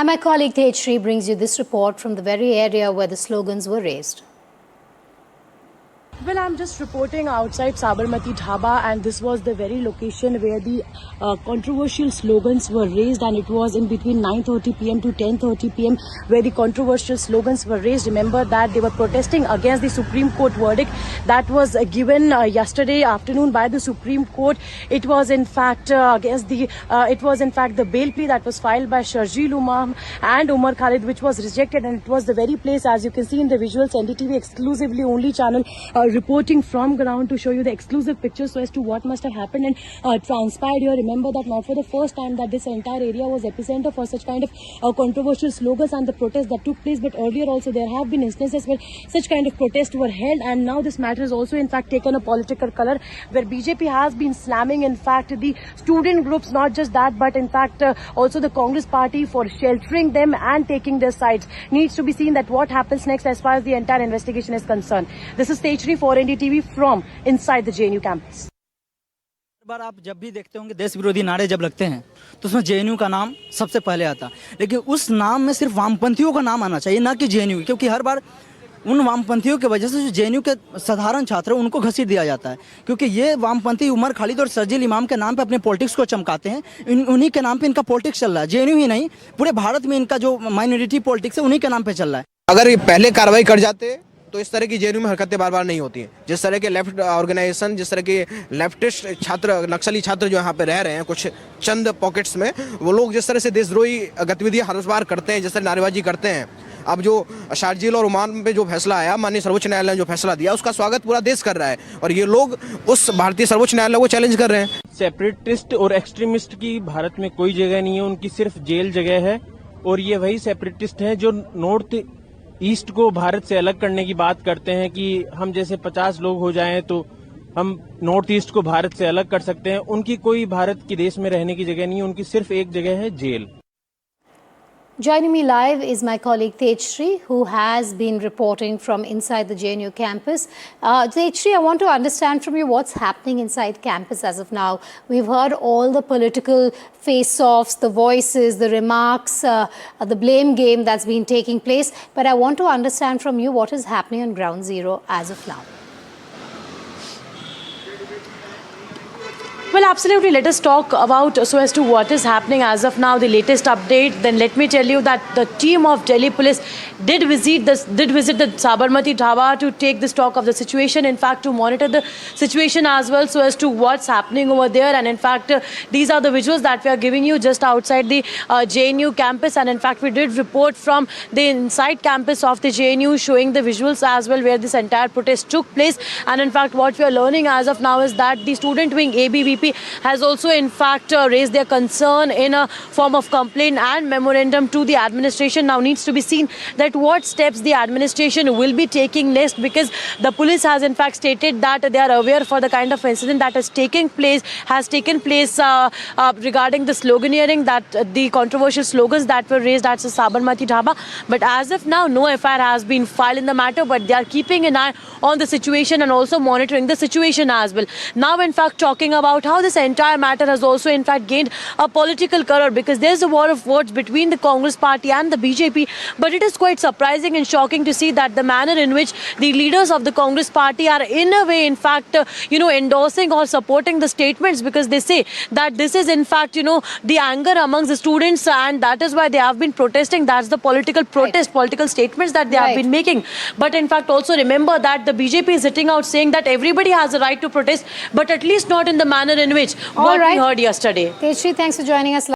And my colleague Tejshri brings you this report from the very area where the slogans were raised. Well, I'm just reporting outside Sabarmati Dhaba, and this was the very location where the controversial slogans were raised, and it was in between 9:30 p.m. to 10:30 p.m. where the controversial slogans were raised. Remember that they were protesting against the Supreme Court verdict that was given yesterday afternoon by the Supreme Court. It was in fact the bail plea that was filed by Sharjeel Umam and Umar Khalid, which was rejected, and it was the very place, as you can see in the visuals, NDTV exclusively only channel reporting from ground to show you the exclusive pictures so as to what must have happened and transpired here. Remember that not for the first time that this entire area was epicenter for such kind of controversial slogans and the protests that took place, but earlier also there have been instances where such kind of protests were held, and now this matter is also in fact taken a political color where BJP has been slamming in fact the student groups, not just that but in fact also the Congress party for sheltering them and taking their sides. Needs to be seen that what happens next as far as the entire investigation is concerned. This is Tejshri for NDTV from inside the JNU campus. बार आप जब भी देखते होंगे देश विरोधी नारे जब लगते हैं तो उसमें जेएनयू का नाम सबसे पहले आता, लेकिन उस नाम में सिर्फ वामपंथियों का नाम आना चाहिए, ना कि जेएनयू, क्योंकि हर बार उन वामपंथियों की वजह से जो जेएनयू के साधारण छात्र हैं उनको घसीट दिया जाता है, क्योंकि ये वामपंथी उमर खालिद और शर्जील इमाम के नाम पे अपने पॉलिटिक्स को चमकाते हैं। उन्हीं के नाम पे इनका पॉलिटिक्स चल रहा है, जेएनयू ही नहीं पूरे भारत में इनका जो माइनॉरिटी पॉलिटिक्स है उन्हीं के नाम पे चल रहा है। अगर ये पहले कार्रवाई कर जाते तो इस तरह की जेएनयू में हरकतें बार बार नहीं होती हैं। जिस तरह के लेफ्ट ऑर्गेनाइजेशन, जिस तरह के लेफ्टिस्ट छात्र, नक्सली छात्र जो यहाँ पे रह रहे हैं कुछ चंद पॉकेट्स में, वो लोग जिस तरह से देशद्रोही गतिविधियां हर बार करते हैं, जिस तरह नारेबाजी करते हैं, अब जो शारजील और उमान पे जो फैसला आया, माननीय सर्वोच्च न्यायालय ने जो फैसला दिया उसका स्वागत पूरा देश कर रहा है, और ये लोग उस भारतीय सर्वोच्च न्यायालय को चैलेंज कर रहे हैं। सेपरेटिस्ट और एक्सट्रीमिस्ट की भारत में कोई जगह नहीं है, उनकी सिर्फ जेल जगह है, और ये वही सेपरेटिस्ट हैं जो नॉर्थ ईस्ट को भारत से अलग करने की बात करते हैं कि हम जैसे 50 लोग हो जाएं तो हम नॉर्थ ईस्ट को भारत से अलग कर सकते हैं। उनकी कोई भारत के देश में रहने की जगह नहीं है, उनकी सिर्फ एक जगह है, jail. Joining me live is my colleague Tejshri, who has been reporting from inside the JNU campus. Tejshri, I want to understand from you what's happening inside campus as of now. We've heard all the political face-offs, the voices, the remarks, the blame game that's been taking place. But I want to understand from you what is happening on ground zero as of now. Well, absolutely. Let us talk about so as to what is happening as of now, the latest update. Then let me tell you that the team of Delhi Police did visit the Sabarmati Dhaba to take the stock of the situation. In fact, to monitor the situation as well, so as to what's happening over there. And in fact, these are the visuals that we are giving you just outside the JNU campus. And in fact, we did report from the inside campus of the JNU, showing the visuals as well where this entire protest took place. And in fact, what we are learning as of now is that the student wing ABVP has also in fact raised their concern in a form of complaint and memorandum to the administration. Now needs to be seen that what steps the administration will be taking next, because the police has in fact stated that they are aware for the kind of incident that has taken place regarding the sloganeering, that the controversial slogans that were raised at the Sabarmati Dhaba. But as of now, no FIR has been filed in the matter, but they are keeping an eye on the situation and also monitoring the situation as well. Now in fact talking about how this entire matter has also in fact gained a political color, because there's a war of words between the Congress party and the BJP. But it is quite surprising and shocking to see that the manner in which the leaders of the Congress party are in a way in fact endorsing or supporting the statements, because they say that this is in fact the anger amongst the students, and that is why they have been protesting. That's the political protest, political statements that they have been making. But in fact also remember that the BJP is sitting out saying that everybody has a right to protest, but at least not in the manner in which what we heard yesterday. Tejshri, thanks for joining us.